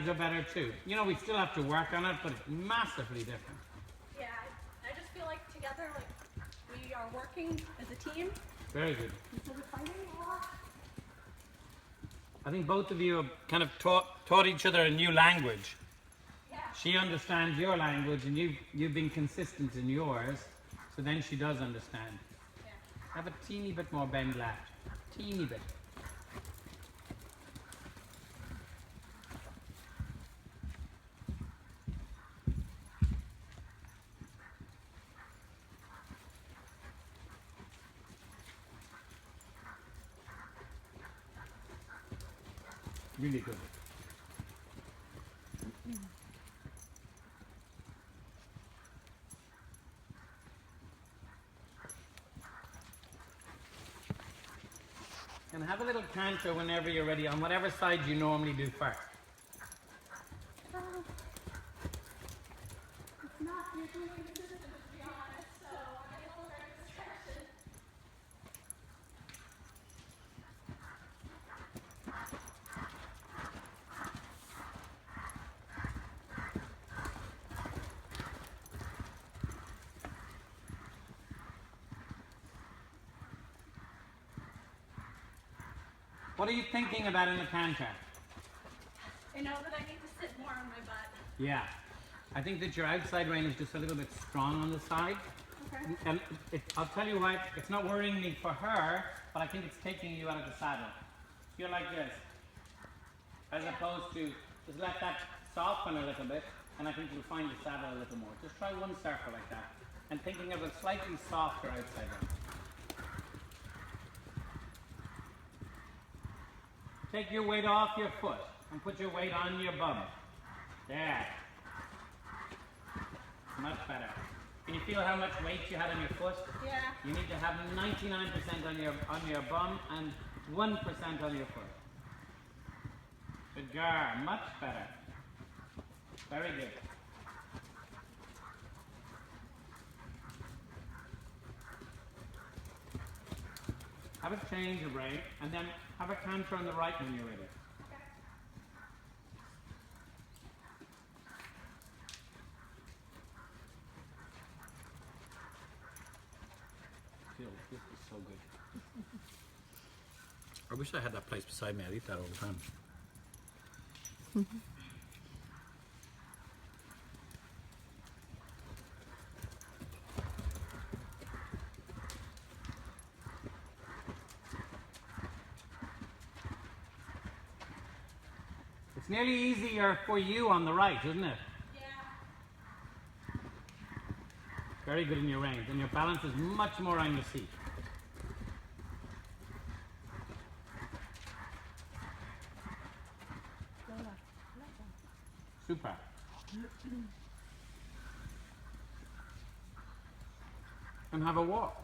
lines are better too. You know, we still have to work on it, but it's massively different. Yeah, I just feel like together, like we are working as a team. Very good. Instead of fighting a lot. I think both of you have kind of taught each other a new language. Yeah. She understands your language, and you've been consistent in yours, so then she does understand. Yeah. Have a teeny bit more bend left. Teeny bit. Really good. And have a little canter whenever you're ready on whatever side you normally do first. It's not usually consistent, to be honest, so I get a little distracted. What are you thinking about in the canter? I know that I need to sit more on my butt. Yeah. I think that your outside rein is just a little bit strong on the side. Okay. And I'll tell you why, it's not worrying me for her, but I think it's taking you out of the saddle. You're like this. As opposed to, just let that soften a little bit, and I think you'll find the saddle a little more. Just try one circle like that, and thinking of a slightly softer outside rein. Take your weight off your foot and put your weight on your bum. There. Much better. Can you feel how much weight you had on your foot? Yeah. You need to have 99% on your bum and 1% on your foot. Good girl. Much better. Very good. Have a change of rein, and then have a canter on the right when you're ready. Phil, this is so good. I wish I had that place beside me. I'd eat that all the time. It's nearly easier for you on the right, isn't it? Yeah. Very good in your reins, and your balance is much more on your seat. Super. And have a walk.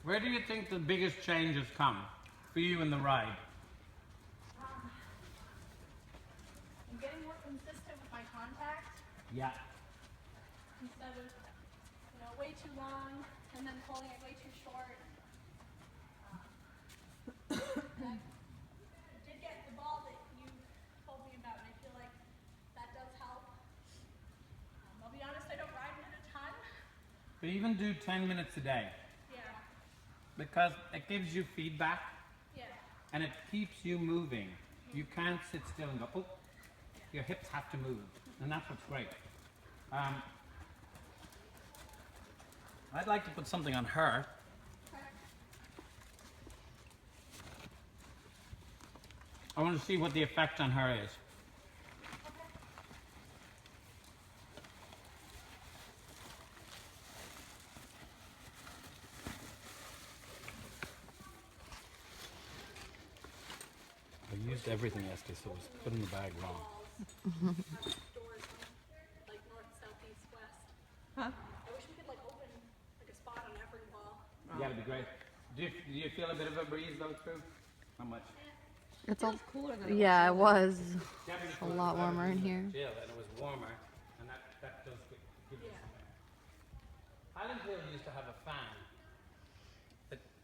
Where do you think the biggest changes come for you in the ride? I'm getting more consistent with my contact Yeah. instead of, way too long and then pulling it way too short. I did get the ball that you told me about, and I feel like that does help. I'll be honest, I don't ride it a ton. But even do 10 minutes a day, Yeah. because it gives you feedback Yeah. and it keeps you moving. You can't sit still and go, oh, your hips have to move, and that's what's great. I'd like to put something on her. I want to see what the effect on her is. I used everything yesterday, so it was put in the bag wrong. Doors, like north, south, east, west. Huh? I wish we could open a spot on every wall. Yeah, that'd be great. Do you feel a bit of a breeze though through? How much? It's all cooler than yeah, it was Definitely a cooler lot than warmer in the here. Jail, and it was warmer, and that does give you some air. Highland Hill used to have a fan,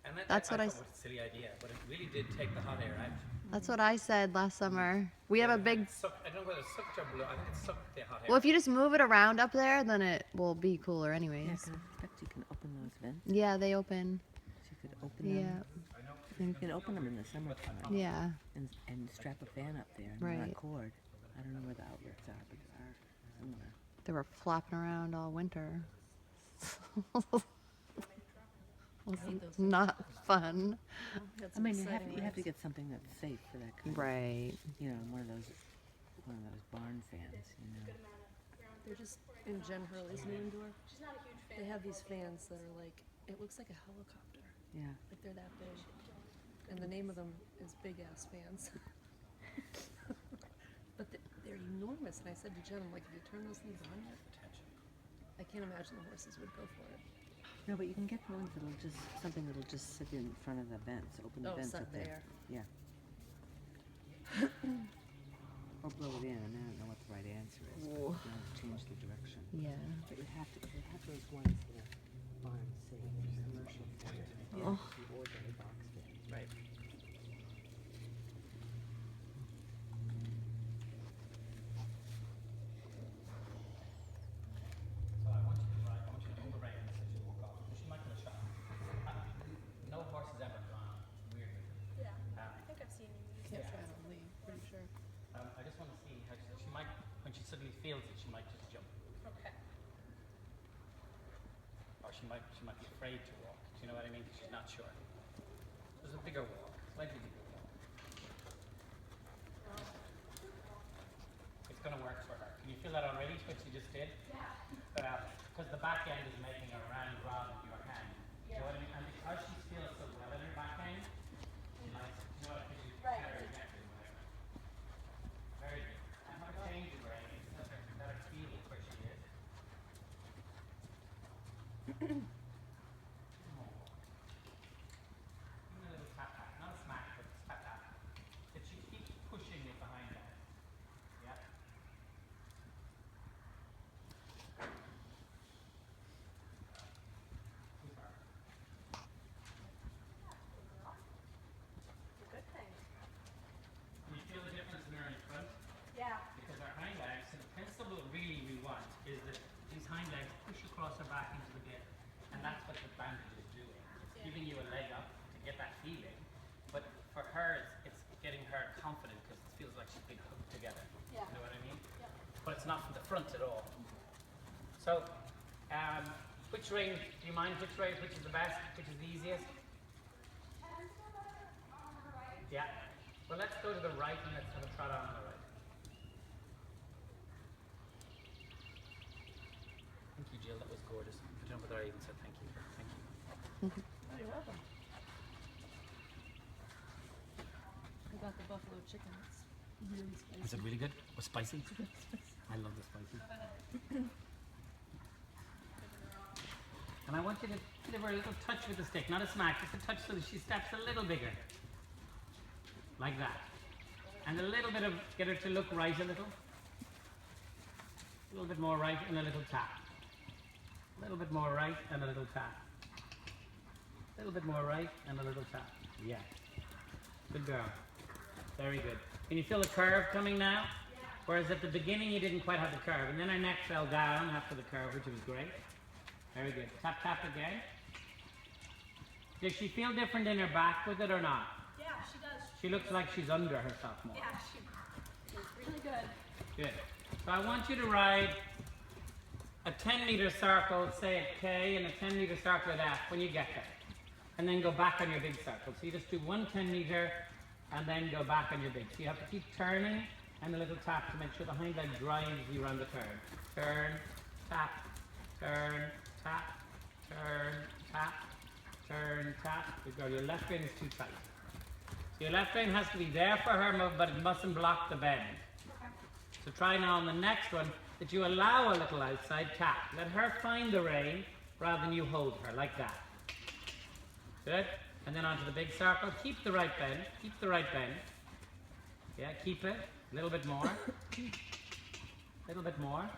And that, That's what I thought was a silly idea, but it really did take the hot air out. That's what I said last summer. We have a big. I don't know whether it sucked or blew. I think it sucked the hot air. Well, if you just move it around up there, then it will be cooler Yeah, anyways. 'cause I expect you can open those vents. Yeah, they open. So you could open them. Yeah, You can open them in the summertime. yeah. And strap a fan up there and run a Right. cord. I don't know where the outlets are, but there are somewhere. They were flopping around all winter. Was not fun. I mean, you have to get something that's safe for that kind of, Right. you know, one of those barn fans, you know. They're just in Jen Hurley's new indoor. They have these fans that are like, it looks like a helicopter. Yeah. Like they're that big. And the name of them is Big Ass Fans. But they're enormous. And I said to Jen, I'm like, if you turn those things on, I can't imagine the horses would go for it. No, but you can get ones something that'll just sit in front of the vents, open the vents set up there. there. Yeah. Or blow it in, and I don't know what the right answer is. But you have to change the direction. Yeah. But you have those ones that are barn safe, commercial fans. Oh. The ordinary box fans. Right. So I want you to override this as you walk off. She might get a shot. No horse has ever gone weird with it. Yeah. I think I've seen you use Can't it. try it on Lee, pretty sure. I just want to see how she might, when she suddenly feels it, she might just jump. Okay. Or she might be afraid to walk. Do you know what I mean? She's not sure. There's a bigger walk, slightly bigger walk. It's going to work for her. Can you feel that already, what she just did? Yeah. Because the back end is making a round rather than your hand. Do you know what I mean? And because she feels so well in her back end, she likes, you know what I mean? Right. Very good. And her change of brain is that her feeling where she is. Even a little tap tap, not a smack, but tap tap. That she keeps pushing it behind her. Yeah. Good thing. Can you feel the difference in her in front? Yeah. Because her hind legs, so the principle really we want is that these hind legs push across her back into the bit. And that's what the bandage is doing. It's giving you a leg up to get that feeling. But for her, it's getting her confident because it feels like she's been hooked together. Yeah. You know what I mean? Yeah. But it's not from the front at all. So, which rein, do you mind which rein, which is the best, which is the easiest? Yeah. Well, let's go to the right and let's have a trot on the right. Thank you, Jill. That was gorgeous. I don't know whether I even said thank you. Thank you. Oh, you're welcome. I got the buffalo chicken. It's really spicy. Is it really good? Or spicy? I love the spicy. And I want you to give her a little touch with the stick, not a smack, just a touch so that she steps a little bigger. Like that. And a little bit of, get her to look right a little. A little bit more right and a little tap. A little bit more right and a little tap. A little bit more right and a little tap. Yeah. Good girl. Very good. Can you feel the curve coming now? Whereas at the beginning you didn't quite have the curve. And then her neck fell down after the curve, which was great. Very good. Tap, tap again. Does she feel different in her back with it or not? Yeah, she does. She looks like she's under herself more. Yeah, she's really good. Good. So I want you to ride a 10-meter circle, say at K, and a 10-meter circle at F when you get there. And then go back on your big circle. So you just do one 10-meter and then go back on your big. So you have to keep turning and a little tap to make sure the hind leg drives you around the turn. Turn, tap, turn, tap, turn, tap, turn, tap. Good girl. Your left rein is too tight. So your left rein has to be there for her, but it mustn't block the bend. So try now on the next one that you allow a little outside tap. Let her find the rein rather than you hold her, like that. Good. And then onto the big circle. Keep the right bend. Keep the right bend. Yeah, keep it. A little bit more. A little bit more.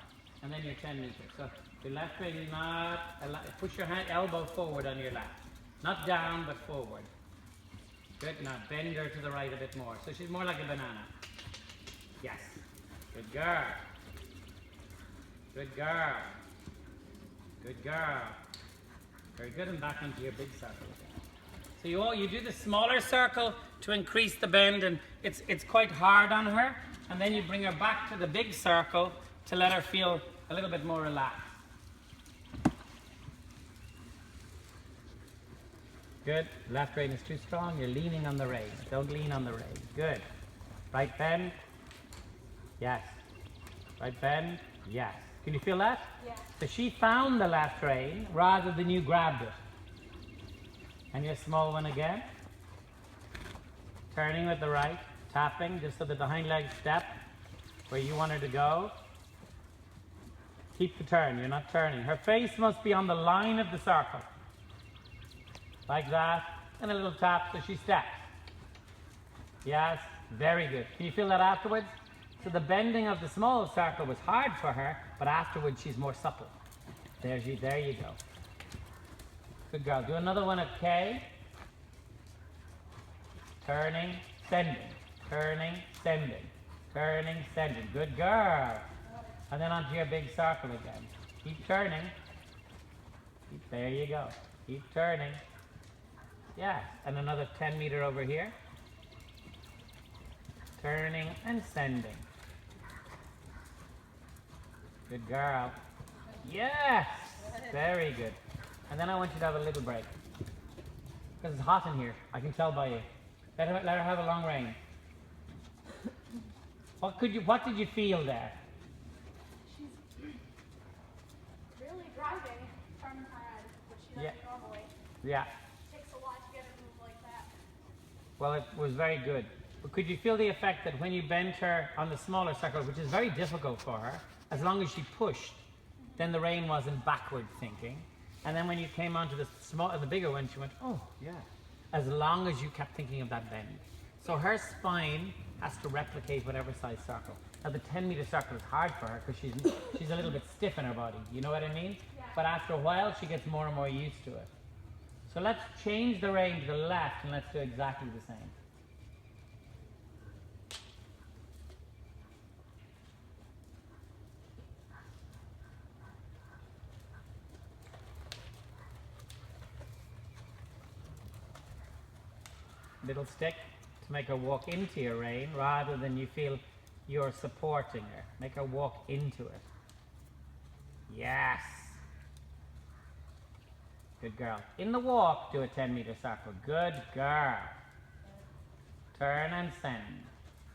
And then your 10 meters. So your left rein not, push your hand, elbow forward on your left. Not down, but forward. Good. Now bend her to the right a bit more. So she's more like a banana. Yes. Good girl. Good girl. Good girl. Very good. And back onto your big circle again. So you do the smaller circle to increase the bend, and it's quite hard on her. And then you bring her back to the big circle to let her feel a little bit more relaxed. Good. Left rein is too strong. You're leaning on the rein. Don't lean on the rein. Good. Right bend. Yes. Right bend. Yes. Can you feel that? Yeah. So she found the left rein rather than you grabbed it. And your small one again. Turning with the right. Tapping just so that the hind leg step where you want her to go. Keep the turn. You're not turning. Her face must be on the line of the circle. Like that, and a little tap so she steps. Yes, very good. Can you feel that afterwards? So the bending of the small circle was hard for her, but afterwards she's more supple. There you go. Good girl. Do another one at K. Turning, sending. Turning, sending. Turning, sending. Good girl. And then onto your big circle again. Keep turning. There you go. Keep turning. Yes, and another 10 meter over here. Turning and sending. Good girl. Yes, very good. And then I want you to have a little break. Because it's hot in here, I can tell by you. Let her have a long rein. What did you feel there? She's really driving from her head, which she doesn't normally. Yeah. Takes a lot to get her to move like that. Well, it was very good. But could you feel the effect that when you bent her on the smaller circle, which is very difficult for her, as long as she pushed, then the rein wasn't backward thinking. And then when you came onto the bigger one, she went, oh, yeah. As long as you kept thinking of that bend. So her spine has to replicate whatever size circle. Now the 10 meter circle is hard for her because she's a little bit stiff in her body. You know what I mean? Yeah. But after a while, she gets more and more used to it. So let's change the rein to the left and let's do exactly the same. Little stick to make her walk into your rein rather than you feel you're supporting her. Make her walk into it. Yes. Good girl. In the walk, do a 10 meter circle. Good girl. Turn and send.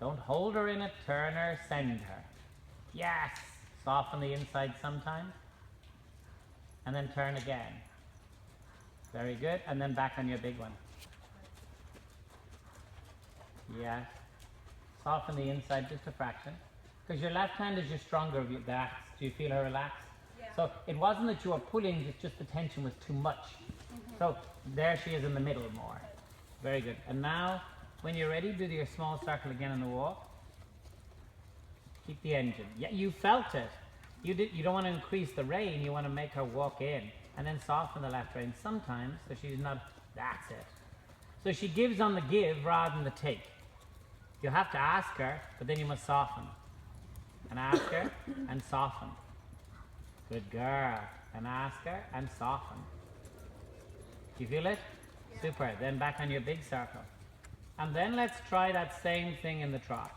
Don't hold her in it. Turn her, send her. Yes. Soften the inside sometimes. And then turn again. Very good. And then back on your big one. Yes. Soften the inside just a fraction. Because your left hand is your stronger of your backs. Do you feel her relax? Yeah. So it wasn't that you were pulling, it's just the tension was too much. So there she is in the middle more. Very good. And now, when you're ready, do your small circle again in the walk. Keep the engine. Yeah, you felt it. You don't want to increase the rein, you want to make her walk in. And then soften the left rein sometimes, so she's not, that's it. So she gives on the give rather than the take. You have to ask her, but then you must soften. And ask her, and soften. Good girl. And ask her, and soften. Do you feel it? Yeah. Super. Then back on your big circle. And then let's try that same thing in the trot.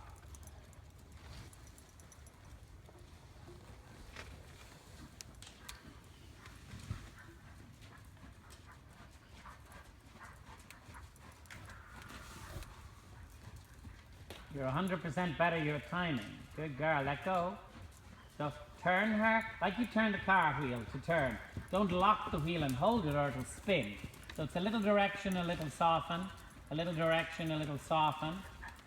You're 100% better your timing. Good girl, let go. So turn her, like you turn the car wheel to turn. Don't lock the wheel and hold it or it'll spin. So it's a little direction, a little soften, a little direction, a little soften,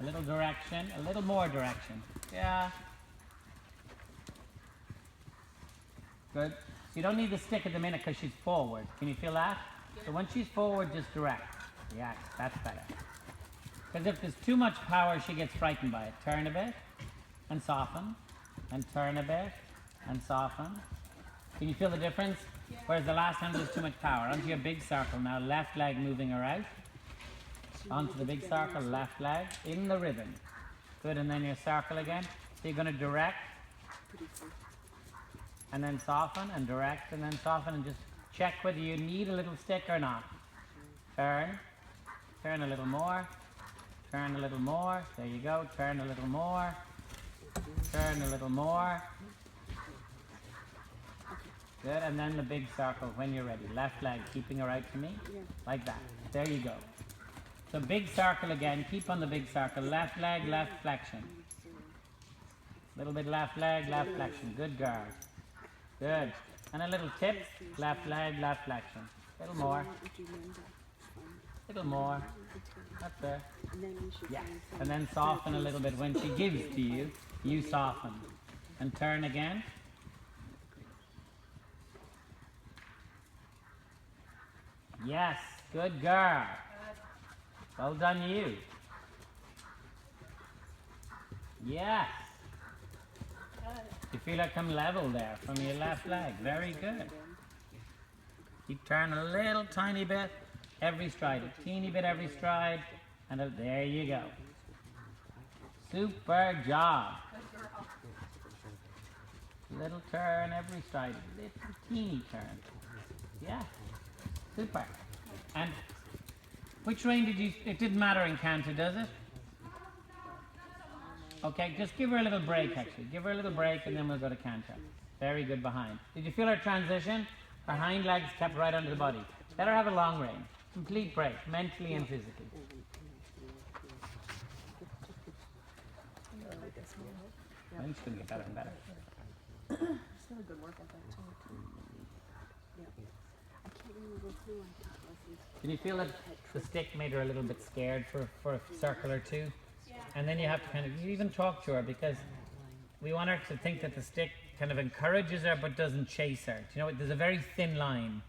a little direction, a little more direction. Yeah. Good. So you don't need the stick at the minute because she's forward. Can you feel that? So when she's forward, just direct. Yes, that's better. Because if there's too much power, she gets frightened by it. Turn a bit, and soften, and turn a bit, and soften. Can you feel the difference? Whereas the last time there was too much power. Onto your big circle now, left leg moving her out. Onto the big circle, left leg, in the rhythm. Good, and then your circle again. So you're going to direct, and then soften, and direct, and then soften, and just check whether you need a little stick or not. Turn, turn a little more, turn a little more, there you go, turn a little more, turn a little more. Good, and then the big circle when you're ready. Left leg, keeping her out to me, like that. There you go. So big circle again, keep on the big circle. Left leg, left flexion. Little bit left leg, left flexion. Good girl. Good. And a little tip, left leg, left flexion. Little more. Little more. That's it. Yeah. And then soften a little bit. When she gives to you, you soften. And turn again. Yes. Good girl. Well done, you. Yes. You feel like I'm level there from your left leg. Very good. Keep turning a little tiny bit every stride. A teeny bit every stride. And there you go. Super job. Little turn every stride. Little teeny turn. Yeah. Super. And which rein did you... It didn't matter in canter, does it? Okay, just give her a little break, actually. Give her a little break, and then we'll go to canter. Very good behind. Did you feel her transition? Her hind legs kept right under the body. Let her have a long rein. Complete break, mentally and physically. I think she's going to get better and better. She's got a good work ethic too. Did you feel that the stick made her a little bit scared for a circle or two? Yeah. And then you have to kind of, you even talk to her, because we want her to think that the stick kind of encourages her but doesn't chase her. You know, there's a very thin line.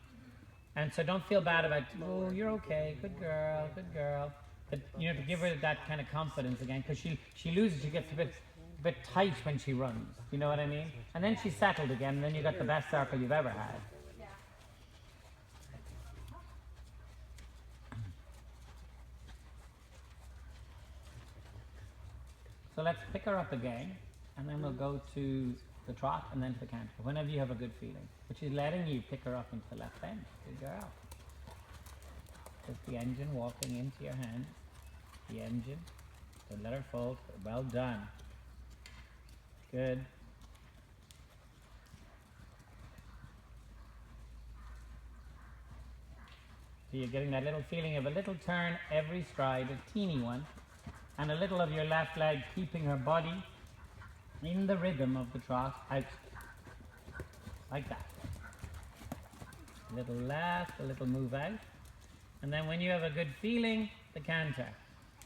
And so don't feel bad about, oh, you're okay, good girl, good girl. But, you know, to give her that kind of confidence again, because she loses, she gets a bit tight when she runs. You know what I mean? And then she's settled again, and then you got the best circle you've ever had. So let's pick her up again, and then we'll go to the trot and then to the canter, whenever you have a good feeling. But she's letting you pick her up into the left bend. Good girl. Just the engine walking into your hands. The engine. Don't let her fold. Well done. Good. So you're getting that little feeling of a little turn every stride, a teeny one. And a little of your left leg keeping her body in the rhythm of the trot out. Like that. A little left, a little move out. And then when you have a good feeling, the canter.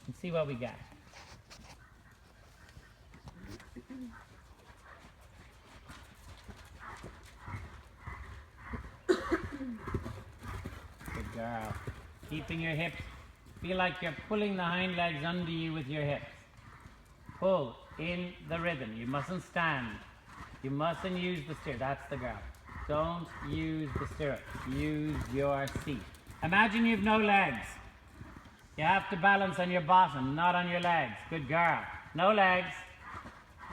And see what we get. Good girl. Keeping your hips. Feel like you're pulling the hind legs under you with your hips. Pull in the rhythm. You mustn't stand. You mustn't use the stirrup. That's the girl. Don't use the stirrup. Use your seat. Imagine you've no legs. You have to balance on your bottom, not on your legs. Good girl. No legs.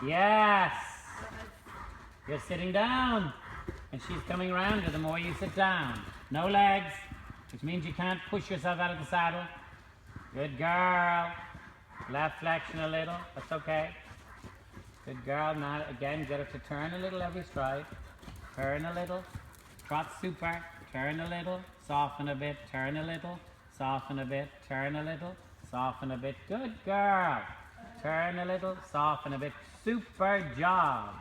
Yes. You're sitting down. And she's coming around you the more you sit down. No legs, which means you can't push yourself out of the saddle. Good girl. Left flexion a little. That's okay. Good girl. Now again, get her to turn a little every stride. Turn a little. Trot super. Turn a little. Soften a bit. Turn a little. Soften a bit. Turn a little. Soften a bit. Good girl. Turn a little. Soften a bit. Super job.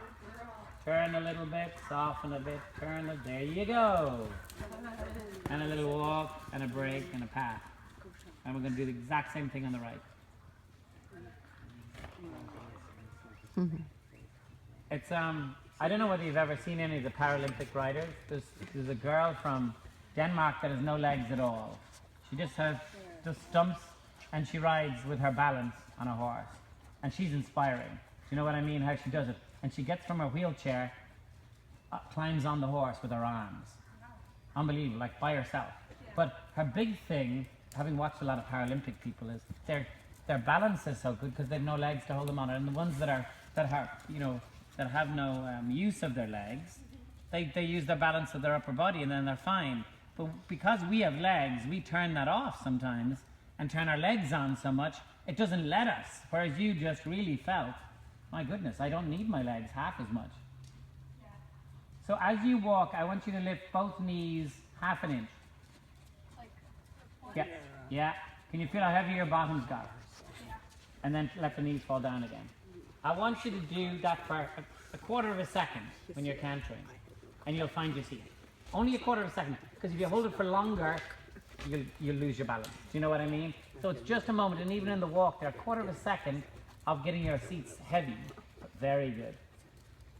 Turn a little bit. Soften a bit. Turn a... There you go. And a little walk and a break and a pass. And we're going to do the exact same thing on the right. It's I don't know whether you've ever seen any of the Paralympic riders. There's a girl from Denmark that has no legs at all. She just has just stumps, and she rides with her balance on a horse. And she's inspiring. Do you know what I mean? How she does it. And she gets from her wheelchair, climbs on the horse with her arms. unbelievable, like by herself. But her big thing, having watched a lot of Paralympic people, is their balance is so good because they've no legs to hold them on it. And the ones that have no use of their legs, they use the balance of their upper body and then they're fine. But because we have legs, we turn that off sometimes and turn our legs on so much, it doesn't let us. Whereas you just really felt, my goodness, I don't need my legs half as much. Yeah. So as you walk, I want you to lift both knees half an inch. Like, one. Yeah. Yeah. Can you feel how heavy your bottom's got? Yeah. And then let the knees fall down again. I want you to do that for a quarter of a second when you're cantering. And you'll find your seat. Only a quarter of a second. Because if you hold it for longer, you'll lose your balance. Do you know what I mean? So it's just a moment. And even in the walk, there a quarter of a second of getting your seats heavy. Very good.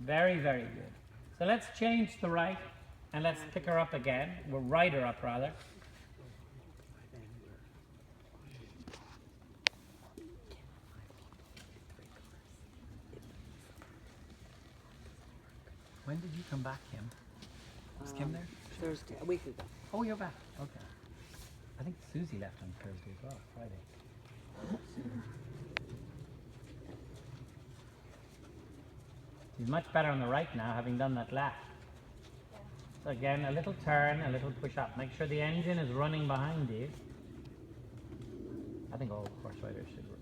Very, very good. So let's change the right. And let's pick her up again. We'll right her up, rather. When did you come back, Kim? Was Kim there? Thursday, a week ago. Oh, you're back. Okay. I think Susie left on Thursday as well, Friday. She's much better on the right now, having done that lap. So again, a little turn, a little push up. Make sure the engine is running behind you. I think all horse riders should do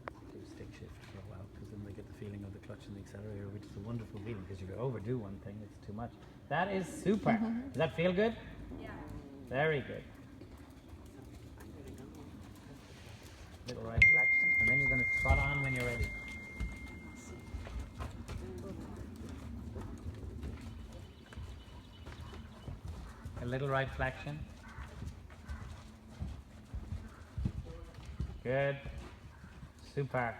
stick shift for a while, because then they get the feeling of the clutch and the accelerator, which is a wonderful feeling, because if you overdo one thing, it's too much. That is super. Does that feel good? Yeah. Very good. Little right flexion, and then you're going to trot on when you're ready. A little right flexion. Good. Super.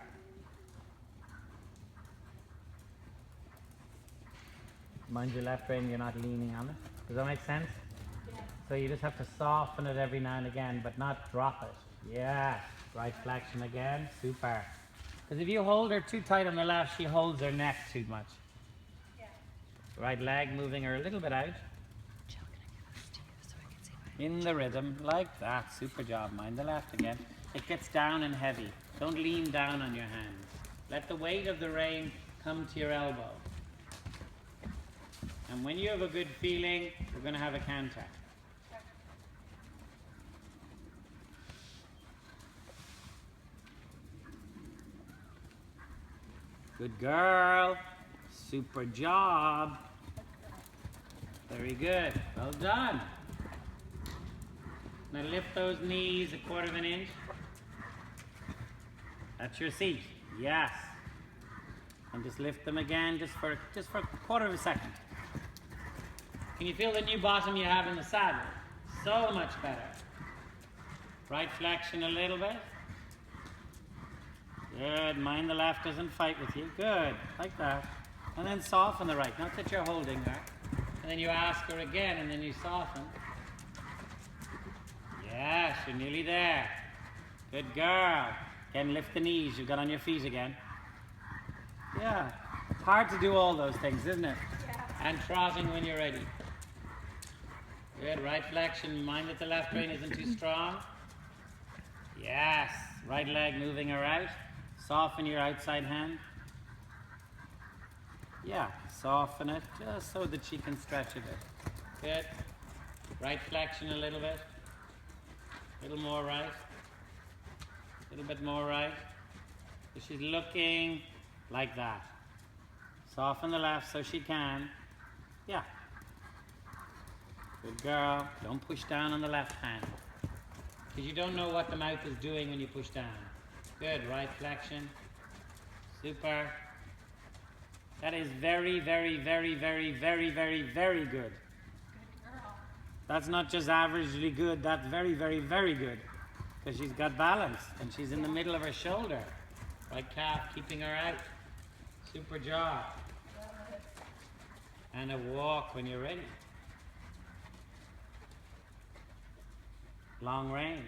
Mind your left rein, you're not leaning on it. Does that make sense? Yeah. So you just have to soften it every now and again, but not drop it. Yes. Right flexion again. Super. Because if you hold her too tight on the left, she holds her neck too much. Yeah. Right leg moving her a little bit out. Jill, can I give this to you so I can see my In the rhythm, like that. Super job. Mind the left again. It gets down and heavy. Don't lean down on your hands. Let the weight of the rein come to your elbow. And when you have a good feeling, we're going to have a canter. Good girl. Super job. Very good. Well done. Now lift those knees a quarter of an inch. That's your seat. Yes. And just lift them again just for a quarter of a second. Can you feel the new bottom you have in the saddle? So much better. Right flexion a little bit. Good. Mind the left doesn't fight with you. Good. Like that. And then soften the right. Not that you're holding her. And then you ask her again and then you soften. Yes, you're nearly there. Good girl. Again, lift the knees. You've got on your feet again. Yeah. It's hard to do all those things, isn't it? Yeah. And trotting when you're ready. Good. Right flexion. Mind that the left rein isn't too strong. Yes. Right leg moving her out. Soften your outside hand. Yeah. Soften it just so that she can stretch a bit. Good. Right flexion a little bit. A little more right. A little bit more right. So she's looking like that. Soften the left so she can. Yeah. Good girl. Don't push down on the left hand. Because you don't know what the mouth is doing when you push down. Good. Right flexion. Super. That is very, very, very, very, very, very, very good. Good girl. That's not just averagely good, that's very, very, very good. Because she's got balance and she's in the middle of her shoulder. Right calf keeping her out. Super job. And a walk when you're ready. Long rein.